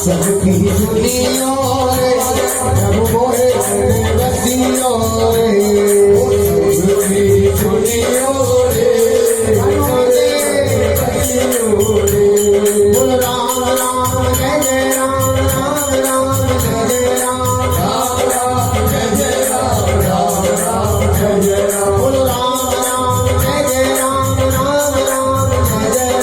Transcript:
सबकी सुनियो रे जब मोहे बसियो रे सबकी सुनियो रे बोल राम राम जय जय राम राम राम जय जय राम राम राम जय जय राम राम राम जय जय राम